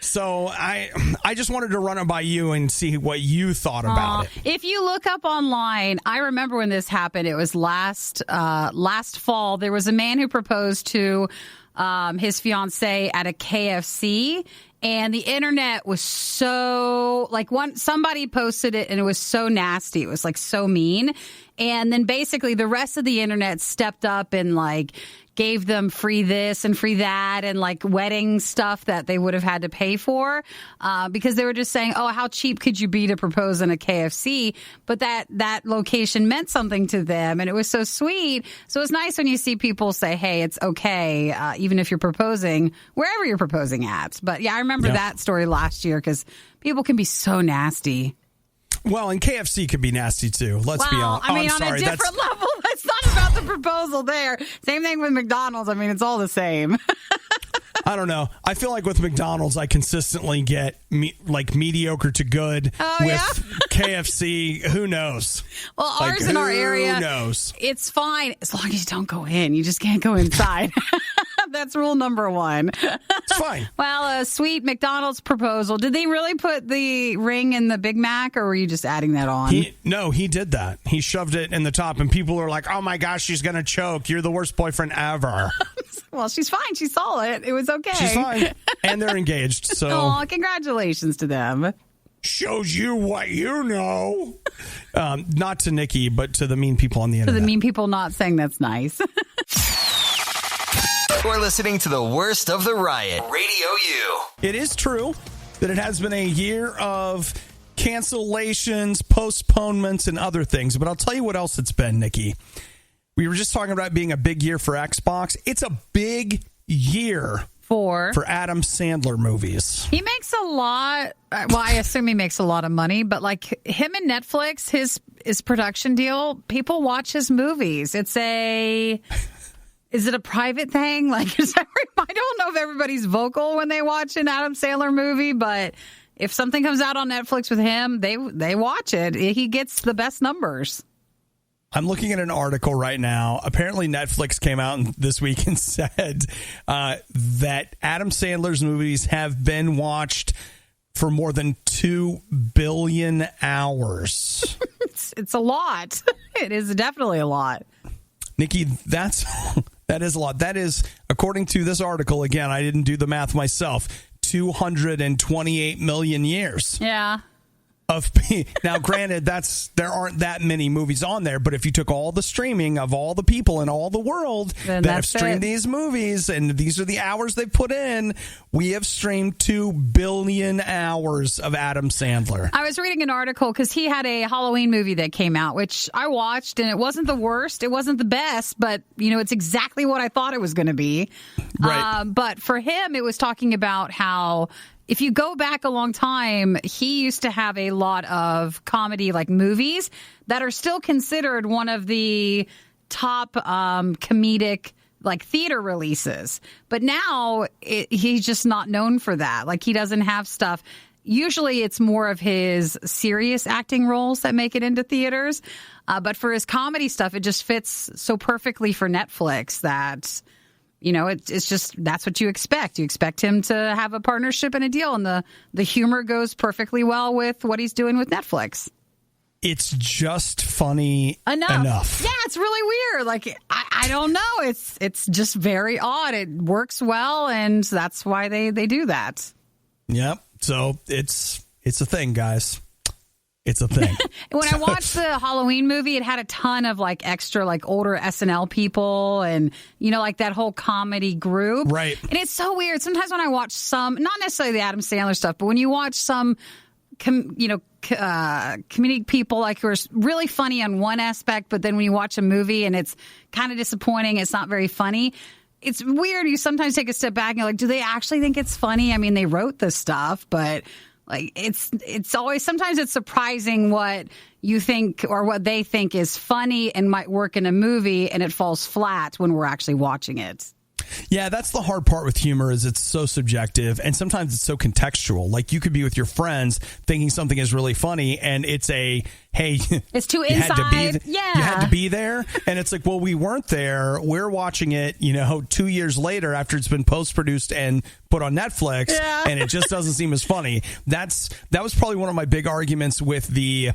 So I just wanted to run it by you and see what you thought about it. If you look up online, I remember when this happened. It was last fall. There was a man who proposed to his fiancée at a KFC. And the internet was so somebody posted it and it was so nasty. It was like so mean. And then basically the rest of the internet stepped up and gave them free this and free that and wedding stuff that they would have had to pay for because they were just saying, oh, how cheap could you be to propose in a KFC? But that location meant something to them and it was so sweet. So it's nice when you see people say, hey, it's okay, even if you're proposing wherever you're proposing at. But yeah, I remember that story last year because people can be so nasty. Well, and KFC could be nasty too. Let's be honest. I mean, on a different level, it's not about the proposal there. Same thing with McDonald's. I mean, it's all the same. I don't know. I feel like with McDonald's, I consistently get mediocre to good. With KFC, who knows? Well, ours in our area, who knows? It's fine as long as you don't go in. You just can't go inside. That's rule number one. It's fine. Well, a sweet McDonald's proposal. Did they really put the ring in the Big Mac, or were you just adding that on? No, he did that. He shoved it in the top, and people are like, oh, my gosh, she's going to choke. You're the worst boyfriend ever. Well, she's fine. She saw it. It was okay. She's fine. And they're engaged. So, oh, congratulations to them. Shows you what you know. Not to Nikki, but to the mean people on the internet. To the mean people not saying that's nice. We're listening to the worst of the riot. Radio U. It is true that it has been a year of cancellations, postponements, and other things. But I'll tell you what else it's been, Nikki. We were just talking about being a big year for Xbox. It's a big year for Adam Sandler movies. He makes a lot. Well, I assume he makes a lot of money, but him and Netflix, his production deal, people watch his movies. Is it a private thing? I don't know if everybody's vocal when they watch an Adam Sandler movie, but if something comes out on Netflix with him, they watch it. He gets the best numbers. I'm looking at an article right now. Apparently, Netflix came out this week and said that Adam Sandler's movies have been watched for more than 2 billion hours. It's a lot. It is definitely a lot. Nikki, that is a lot. That is, according to this article, again, I didn't do the math myself, 228 million years. Yeah. Now, granted, there aren't that many movies on there, but if you took all the streaming of all the people in all the world that have streamed these movies, and these are the hours they put in, we have streamed 2 billion hours of Adam Sandler. I was reading an article because he had a Halloween movie that came out, which I watched, and it wasn't the worst. It wasn't the best, but, it's exactly what I thought it was going to be. Right. But for him, it was talking about how if you go back a long time, he used to have a lot of comedy movies that are still considered one of the top comedic theater releases. But now he's just not known for that. He doesn't have stuff. Usually it's more of his serious acting roles that make it into theaters. But for his comedy stuff, it just fits so perfectly for Netflix that it's just, that's what you expect. You expect him to have a partnership and a deal, and the humor goes perfectly well with what he's doing with Netflix. It's just funny enough. Yeah, it's really weird. I don't know. It's just very odd. It works well, and that's why they do that. Yep. So it's a thing, guys. it's a thing. When I watched the Halloween movie, it had a ton of like extra like older SNL people and, you know, like that whole comedy group. Right. And it's so weird. Sometimes when I watch some, not necessarily the Adam Sandler stuff, but when you watch some, comedic people like who are really funny on one aspect, but then when you watch a movie and it's kind of disappointing, it's not very funny. It's weird. You sometimes take a step back and you're like, do they actually think it's funny? I mean, they wrote this stuff, but like it's always, sometimes it's surprising what you think or what they think is funny and might work in a movie, and it falls flat when we're actually watching it. Yeah, that's the hard part with humor is it's so subjective, and sometimes it's so contextual. Like you could be with your friends thinking something is really funny, and it's a, hey, it's too inside. You had to be there. And it's like, well, we weren't there. We're watching it, 2 years later after it's been post-produced and put on Netflix, and it just doesn't seem as funny. That was probably one of my big arguments with the...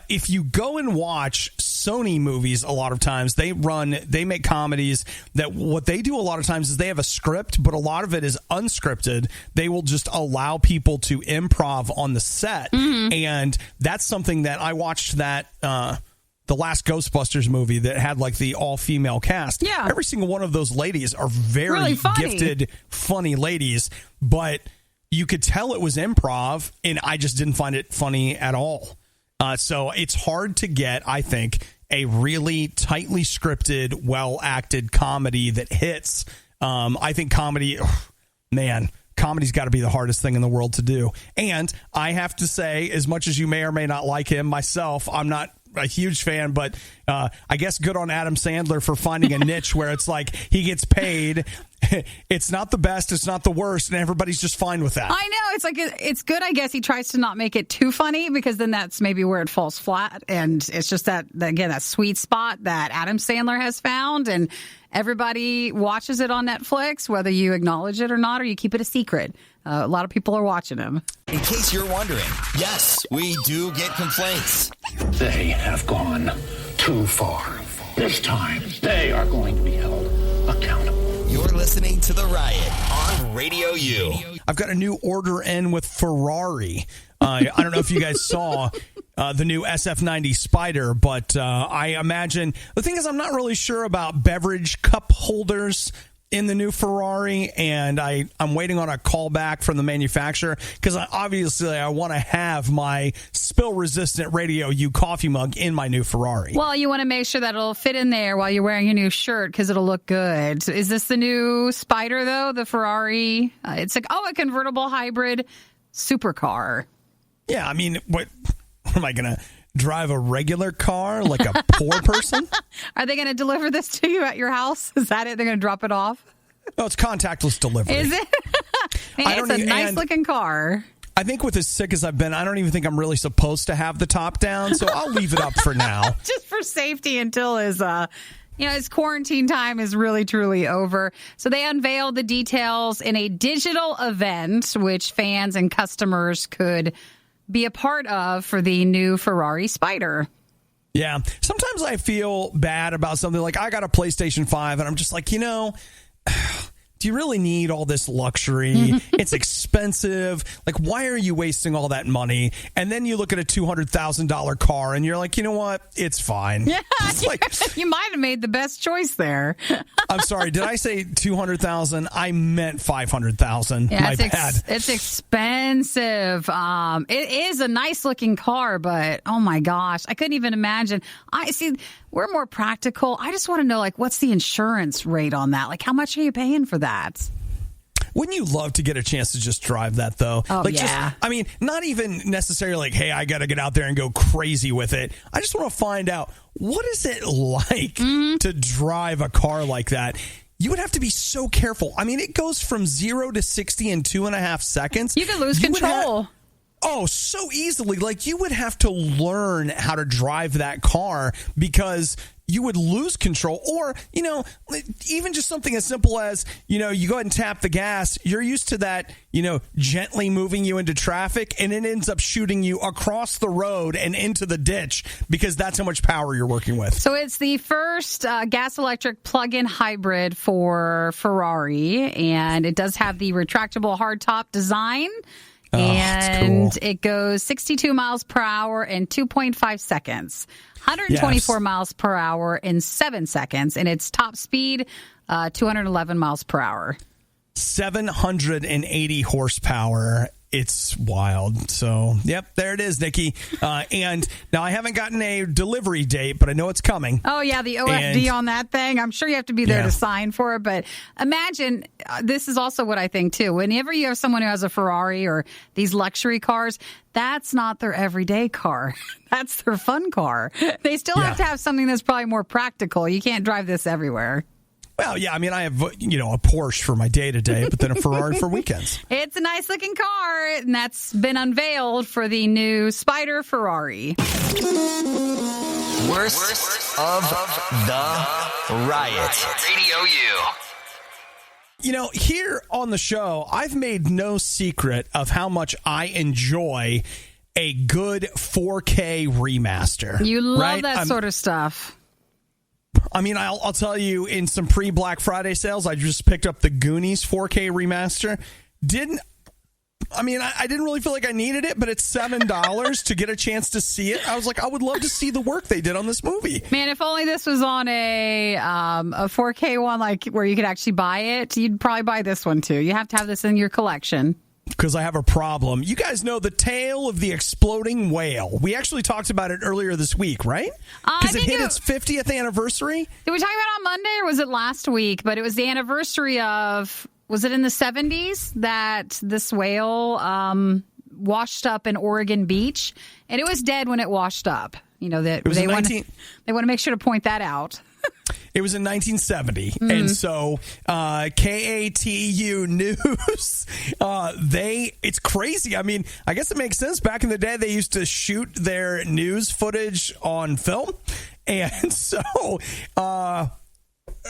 if you go and watch Sony movies, a lot of times they make comedies that what they do a lot of times is they have a script, but a lot of it is unscripted. They will just allow people to improv on the set. Mm-hmm. And that's something that I watched that, the last Ghostbusters movie that had like the all-female cast. Yeah. Every single one of those ladies are very really gifted, funny ladies, but you could tell it was improv, and I just didn't find it funny at all. So it's hard to get, I think, a really tightly scripted, well-acted comedy that hits. I think comedy's got to be the hardest thing in the world to do. And I have to say, as much as you may or may not like him, myself, I'm not a huge fan, but I guess good on Adam Sandler for finding a niche where it's like he gets paid. It's not the best, it's not the worst, and everybody's just fine with that. I know. It's like, it's good. I guess he tries to not make it too funny, because then that's maybe where it falls flat. And it's just that sweet spot that Adam Sandler has found, and everybody watches it on Netflix, whether you acknowledge it or not, or you keep it a secret. A lot of people are watching him. In case you're wondering, yes, we do get complaints. They have gone too far. This time, they are going to be held accountable. You're listening to The Riot on Radio U. I've got a new order in with Ferrari. I don't know if you guys saw the new SF90 Spider, but I imagine... The thing is, I'm not really sure about beverage cup holders in the new Ferrari, and I'm waiting on a call back from the manufacturer, because I want to have my spill-resistant RadioU coffee mug in my new Ferrari. Well, you want to make sure that it'll fit in there while you're wearing your new shirt, because it'll look good. Is this the new Spider, though, the Ferrari? It's like, a convertible hybrid supercar. Yeah, I mean, what am I going to... drive a regular car like a poor person? Are they going to deliver this to you at your house? Is that it? They're going to drop it off? No, it's contactless delivery. Is it? It's a nice looking car. I think with as sick as I've been, I don't even think I'm really supposed to have the top down, so I'll leave it up for now. Just for safety until his quarantine time is really, truly over. So they unveiled the details in a digital event, which fans and customers could be a part of for the new Ferrari Spider. Yeah. Sometimes I feel bad about something like I got a PlayStation 5 and I'm just like, do you really need all this luxury? It's expensive. Like, why are you wasting all that money? And then you look at a $200,000 car and you're like, you know what? It's fine. Yeah, you might have made the best choice there. I'm sorry. Did I say 200,000? I meant 500,000. Yeah, My bad. It's expensive. It is a nice looking car, but oh my gosh, I couldn't even imagine. We're more practical. I just want to know, what's the insurance rate on that? How much are you paying for that? Wouldn't you love to get a chance to just drive that, though? Oh, yeah. Not even necessarily hey, I got to get out there and go crazy with it. I just want to find out, what is it like to drive a car like that? You would have to be so careful. It goes from 0 to 60 in 2.5 seconds. You could lose control. So easily. You would have to learn how to drive that car because you would lose control. Or, even just something as simple as, you go ahead and tap the gas. You're used to that, gently moving you into traffic, and it ends up shooting you across the road and into the ditch because that's how much power you're working with. So it's the first gas-electric plug-in hybrid for Ferrari, and it does have the retractable hardtop design. And And cool. it goes 62 miles per hour in 2.5 seconds, 124 miles per hour in 7 seconds, and its top speed, 211 miles per hour. 780 horsepower. It's wild. So, yep, there it is, Nikki. And now I haven't gotten a delivery date, but I know it's coming. Oh, yeah, the OFD on that thing. I'm sure you have to be there to sign for it. But imagine, this is also what I think, too. Whenever you have someone who has a Ferrari or these luxury cars, that's not their everyday car. That's their fun car. They still have to have something that's probably more practical. You can't drive this everywhere. Well, yeah, I mean, I have, a Porsche for my day-to-day, but then a Ferrari for weekends. It's a nice-looking car, and that's been unveiled for the new Spider Ferrari. Worst of the riot. Radio U. Here on the show, I've made no secret of how much I enjoy a good 4K remaster. You love that sort of stuff. I mean, I'll tell you, in some pre-Black Friday sales, I just picked up the Goonies 4K remaster. I didn't really feel like I needed it, but it's $7 to get a chance to see it. I was like, I would love to see the work they did on this movie. Man, if only this was on a 4K one, like where you could actually buy it, you'd probably buy this one too. You have to have this in your collection. Because I have a problem. You guys know the tale of the exploding whale. We actually talked about it earlier this week, right? Because it hit its 50th anniversary. Did we talk about it on Monday or was it last week? But it was the anniversary of, was it in the 70s that this whale washed up in Oregon Beach? And it was dead when it washed up. They want to make sure to point that out. It was in 1970, and so KATU News, it's crazy. I mean, I guess it makes sense. Back in the day, they used to shoot their news footage on film, and so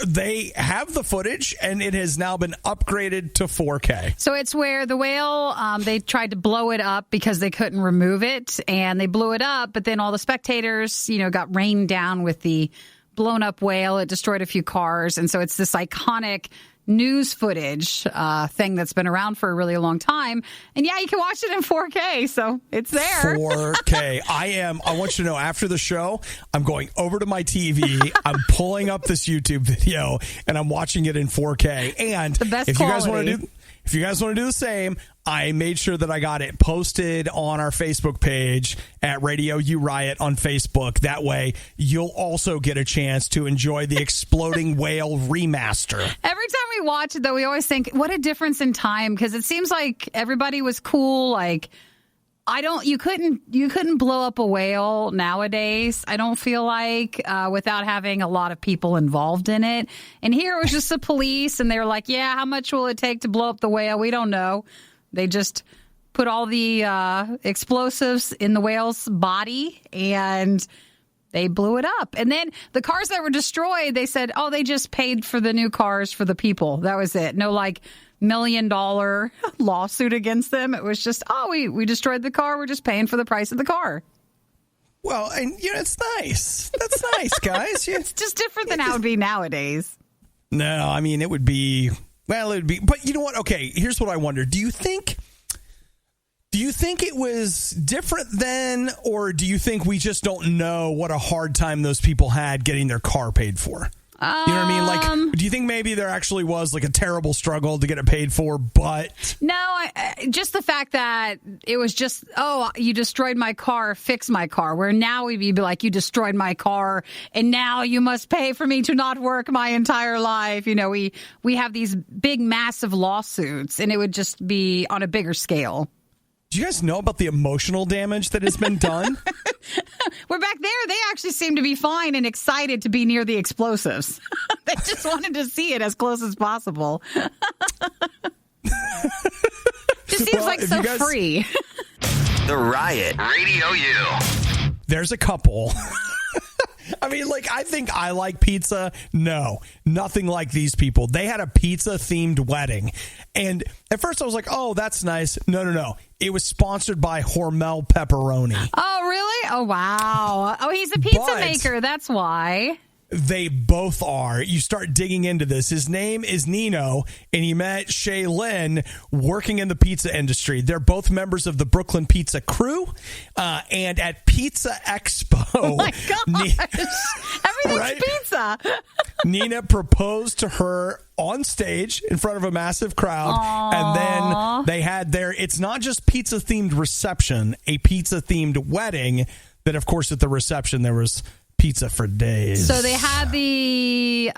they have the footage, and it has now been upgraded to 4K. So it's where the whale, they tried to blow it up because they couldn't remove it, and they blew it up, but then all the spectators, got rained down with the blown up whale. It destroyed a few cars. And so it's this iconic news footage thing that's been around for a really long time. And yeah, you can watch it in 4K. So it's there. 4K. I want you to know, after the show, I'm going over to my TV. I'm pulling up this YouTube video and I'm watching it in 4K. And the best if quality. If you guys want to do the same, I made sure that I got it posted on our Facebook page at RadioU Riot on Facebook. That way, you'll also get a chance to enjoy the Exploding Whale remaster. Every time we watch it, though, we always think, what a difference in time, because it seems like everybody was cool. Like, you couldn't blow up a whale nowadays, I don't feel like, without having a lot of people involved in it. And here it was just the police, and they were like, yeah, how much will it take to blow up the whale? We don't know. They just put all the explosives in the whale's body, and they blew it up. And then the cars that were destroyed, they said, oh, they just paid for the new cars for the people. That was it. No, $1 million lawsuit against them. It was just, we destroyed the car. We're just paying for the price of the car. Well, and it's nice. That's nice, guys. It's just different than how it would be nowadays. No, I mean, it would be, but you know what? Okay, here's what I wonder. Do you think it was different then, or do you think we just don't know what a hard time those people had getting their car paid for? You know what I mean? Like, do you think maybe there actually was like a terrible struggle to get it paid for, but... No, just the fact that it was just, you destroyed my car, fix my car. Where now we'd be like, you destroyed my car, and now you must pay for me to not work my entire life. We have these big, massive lawsuits, and it would just be on a bigger scale. Do you guys know about the emotional damage that has been done? We're back there. They actually seem to be fine and excited to be near the explosives. They just wanted to see it as close as possible. Just seems like so free. The Riot. Radio U. There's a couple. I mean, I think I like pizza. No, nothing like these people. They had a pizza-themed wedding. And at first I was like, oh, that's nice. No. It was sponsored by Hormel Pepperoni. Oh, really? Oh, wow. Oh, he's a pizza maker. That's why. They both are. You start digging into this. His name is Nino, and he met Shaylin working in the pizza industry. They're both members of the Brooklyn Pizza crew. And at Pizza Expo... Oh, my gosh. Everything's right? pizza. Nina proposed to her on stage in front of a massive crowd. Aww. And then they had it's not just pizza-themed reception, a pizza-themed wedding that, of course, at the reception there was... pizza for days. So they had the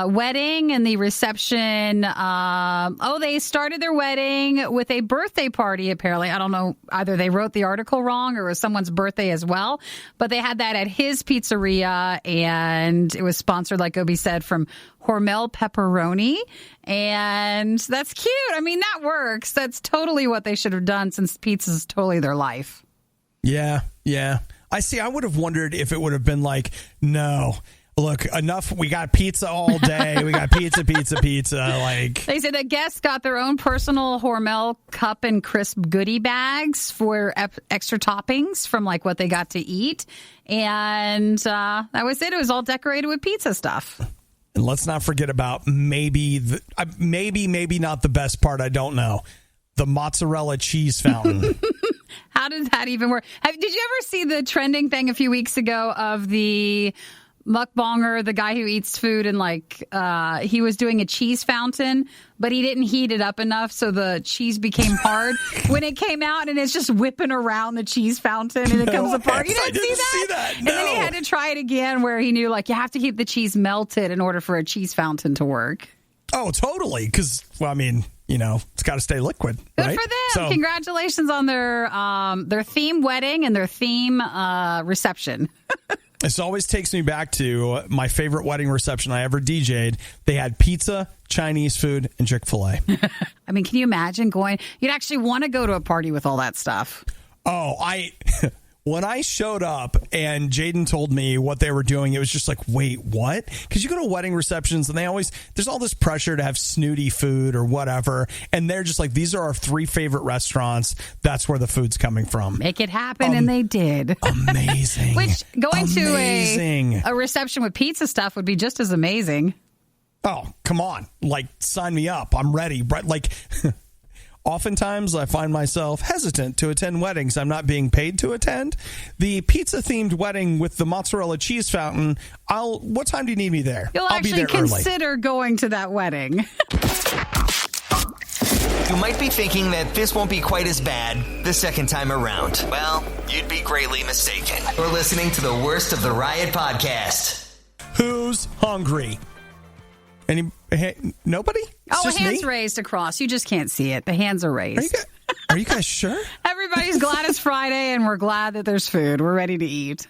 wedding and the reception. They started their wedding with a birthday party, apparently. I don't know. Either they wrote the article wrong or it was someone's birthday as well. But they had that at his pizzeria, and it was sponsored, like Obi said, from Hormel Pepperoni. And that's cute. I mean, that works. That's totally what they should have done, since pizza is totally their life. Yeah. I would have wondered if it would have been like, no, look, enough. We got pizza all day. We got pizza. Like, they said the guests got their own personal Hormel cup and crisp goodie bags for extra toppings from like what they got to eat. And that was it. It was all decorated with pizza stuff. And let's not forget about maybe not the best part. I don't know. The mozzarella cheese fountain. How does that even work? Did you ever see the trending thing a few weeks ago of the mukbanger, the guy who eats food, and like he was doing a cheese fountain, but he didn't heat it up enough, so the cheese became hard when it came out, and it's just whipping around the cheese fountain, and it comes apart. You didn't see that? No. And then he had to try it again, where he knew like you have to keep the cheese melted in order for a cheese fountain to work. Oh, totally. Because, well, I mean, you know, it's got to stay liquid. Good right? for them. So, congratulations on their theme wedding and their theme reception. This always takes me back to my favorite wedding reception I ever DJ'd. They had pizza, Chinese food, and Chick-fil-A. I mean, can you imagine going? You'd actually want to go to a party with all that stuff. Oh, when I showed up and Jaden told me what they were doing, it was just like, wait, what? Because you go to wedding receptions and there's all this pressure to have snooty food or whatever. And they're just like, these are our 3 favorite restaurants. That's where the food's coming from. Make it happen. And they did. Amazing. Which going to a reception with pizza stuff would be just as amazing. Oh, come on. Like, sign me up. I'm ready. Like... Oftentimes, I find myself hesitant to attend weddings I'm not being paid to attend. The pizza-themed wedding with the mozzarella cheese fountain, what time do you need me there? You'll I'll be actually there consider early. Going to that wedding. You might be thinking that this won't be quite as bad the second time around. Well, you'd be greatly mistaken. You're listening to the worst of the Riot podcast. Who's hungry? Nobody? It's just hands me? raised across. You just can't see it. The hands are raised. Are you guys sure? Everybody's glad it's Friday, and we're glad that there's food. We're ready to eat.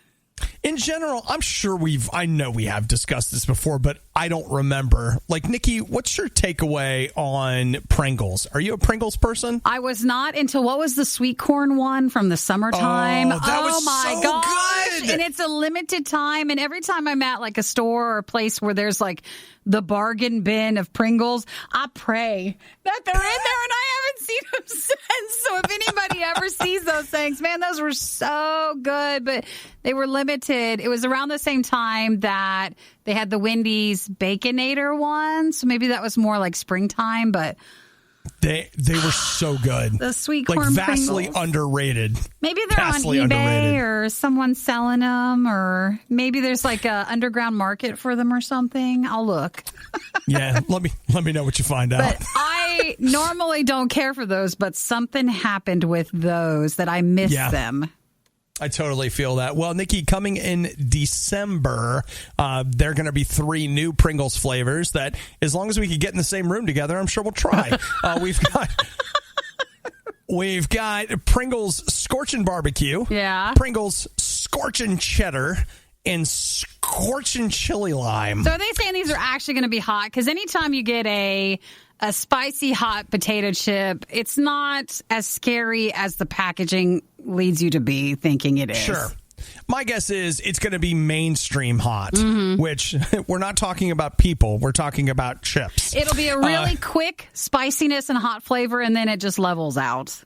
In general, I'm sure I know we have discussed this before, but I don't remember. Like, Nikki, what's your takeaway on Pringles? Are you a Pringles person? I was not until, what was the sweet corn one from the summertime? Oh, that was my so gosh. good. And it's a limited time. And every time I'm at like a store or a place where there's like the bargain bin of Pringles, I pray that they're in there, and I haven't seen them since. So if anybody ever sees those things, man, those were so good, but they were limited. It was around the same time that they had the Wendy's Baconator one. So maybe that was more like springtime, but they were so good. The sweet corn like vastly Pringles. Underrated. Maybe they're vastly on eBay underrated. or someone's selling them, or maybe there's like a underground market for them or something. I'll look. Yeah, let me know what you find out. But I normally don't care for those, but something happened with those that I missed them. I totally feel that. Well, Nikki, coming in December, there are going to be 3 new Pringles flavors that, as long as we can get in the same room together, I'm sure we'll try. We've got Pringles Scorchin' Barbecue, Pringles Scorchin' Cheddar, and Scorchin' Chili Lime. So are they saying these are actually going to be hot? Because anytime you get a spicy hot potato chip, it's not as scary as the packaging leads you to be thinking it is. Sure. My guess is it's going to be mainstream hot, which we're not talking about people. We're talking about chips. It'll be a really quick spiciness and hot flavor, and then it just levels out.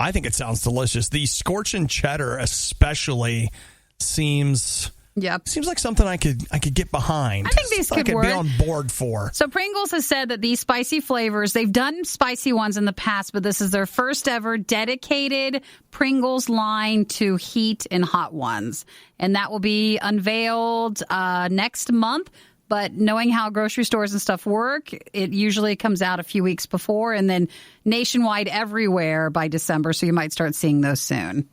I think it sounds delicious. The Scorchin' Cheddar especially seems Yep. Seems like something I could get behind. I think these something could work. I could be on board for. So Pringles has said that these spicy flavors, they've done spicy ones in the past, but this is their first ever dedicated Pringles line to heat and hot ones. And that will be unveiled next month. But knowing how grocery stores and stuff work, it usually comes out a few weeks before and then nationwide everywhere by December. So you might start seeing those soon.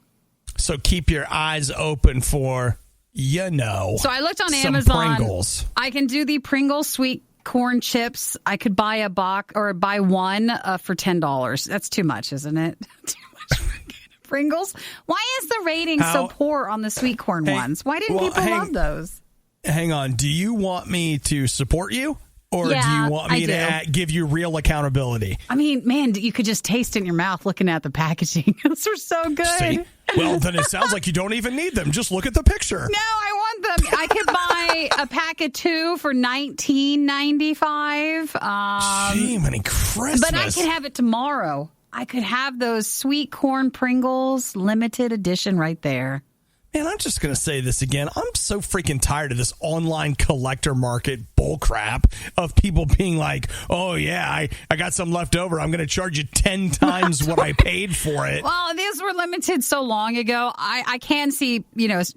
So keep your eyes open for, So I looked on some Amazon. Pringles. I can do the Pringles sweet corn chips. I could buy a box or buy one for $10. That's too much, isn't it? Too much for Pringles. Why is the rating so poor on the sweet corn ones? Why didn't people love those? Hang on. Do you want me to support you? Or do you want me to give you real accountability? I mean, man, you could just taste it in your mouth looking at the packaging. Those are so good. See? Well, then it sounds like you don't even need them. Just look at the picture. No, I want them. I could buy a pack of 2 for $19.95. Gee, many Christmas. But I could have it tomorrow. I could have those sweet corn Pringles limited edition right there. Man, I'm just going to say this again. I'm so freaking tired of this online collector market bullcrap of people being like, oh, yeah, I got some left over. I'm going to charge you 10 times what I paid for it. Well, these were limited so long ago. I can see,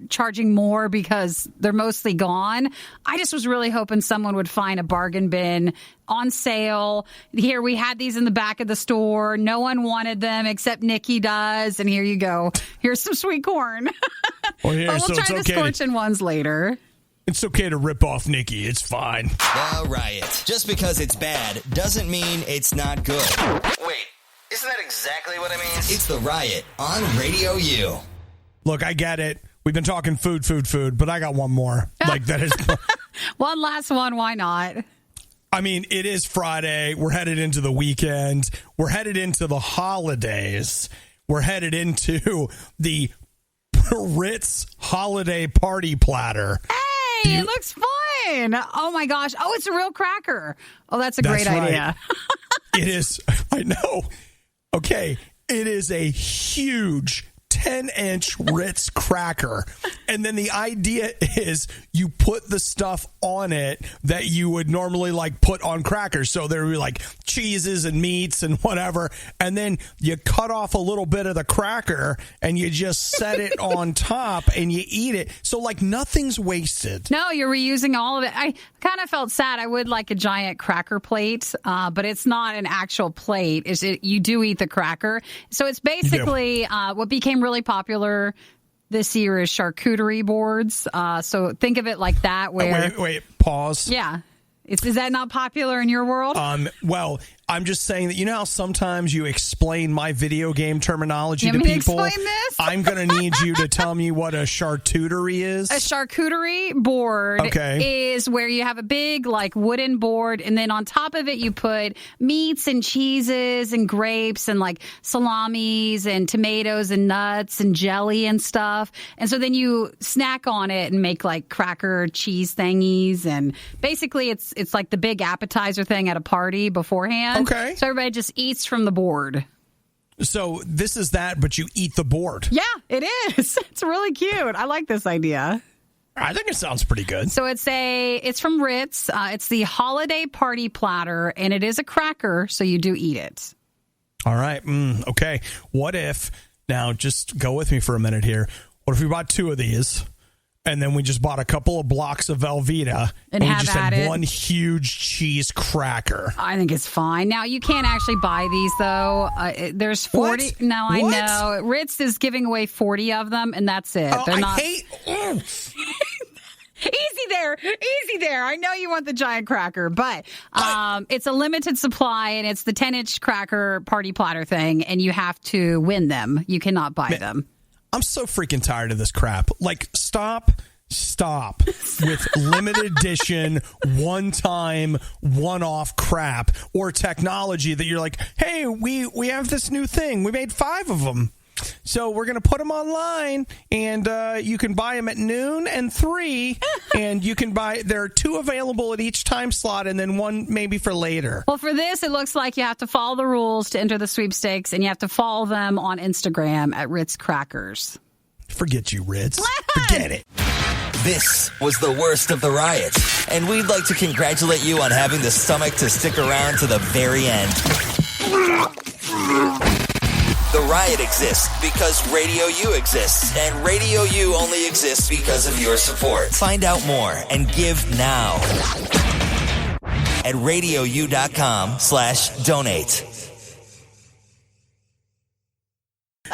charging more because they're mostly gone. I just was really hoping someone would find a bargain bin on sale. Here, we had these in the back of the store. No one wanted them except Nikki does. And here you go. Here's some sweet corn. Well, here, but we'll so try the okay. scorching ones later. It's okay to rip off Nikki. It's fine. The Riot. Just because it's bad doesn't mean it's not good. Wait, isn't that exactly what it means? It's The Riot on RadioU. Look, I get it. We've been talking food, but I got one more. That is One last one. Why not? I mean, it is Friday. We're headed into the weekend. We're headed into the holidays. We're headed into the Ritz holiday party platter. Hey, it looks fun. Oh, my gosh. Oh, it's a real cracker. Oh, that's a great idea. It is. I know. Okay. It is a huge 10-inch Ritz cracker. And then the idea is you put the stuff on it that you would normally put on crackers. So there would be cheeses and meats and whatever. And then you cut off a little bit of the cracker and you just set it on top and you eat it. So nothing's wasted. No, you're reusing all of it. I kind of felt sad. I would like a giant cracker plate, but it's not an actual plate. You do eat the cracker. So it's basically what became really popular this year is charcuterie boards. So think of it like that. Where wait, pause. Yeah. Is that not popular in your world? Well, I'm just saying that how sometimes you explain my video game terminology to people. Explain this? I'm going to need you to tell me what a charcuterie is. A charcuterie board is where you have a big wooden board, and then on top of it you put meats and cheeses and grapes and salamis and tomatoes and nuts and jelly and stuff. And so then you snack on it and make cracker cheese thingies, and basically it's like the big appetizer thing at a party beforehand. Okay. So everybody just eats from the board. So this is that, but you eat the board. Yeah, it is. It's really cute. I like this idea. I think it sounds pretty good. So it's from Ritz. It's the holiday party platter, and it is a cracker, so you do eat it. All right. Okay. What if, now just go with me for a minute here. What if we bought 2 of these? And then we just bought a couple of blocks of Velveeta and we just had one huge cheese cracker. I think it's fine. Now, you can't actually buy these, though. There's 40. What? No, I know. Ritz is giving away 40 of them, and that's it. Oh, They're not. Easy there. I know you want the giant cracker, but it's a limited supply, and it's the 10-inch cracker party platter thing, and you have to win them. You cannot buy them. I'm so freaking tired of this crap. Stop with limited edition, one-time, one-off crap or technology that you're like, hey, we have this new thing. We made 5 of them. So we're going to put them online, and you can buy them at noon and 3, and you can there are 2 available at each time slot, and then 1 maybe for later. Well, for this, it looks like you have to follow the rules to enter the sweepstakes, and you have to follow them on Instagram at Ritz Crackers. Forget you, Ritz. Forget it. This was the worst of the riot, and we'd like to congratulate you on having the stomach to stick around to the very end. The riot exists because RadioU exists, and RadioU only exists because of your support. Find out more and give now at RadioU.com/donate.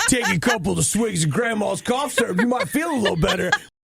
Take a couple of swigs of Grandma's cough syrup, you might feel a little better.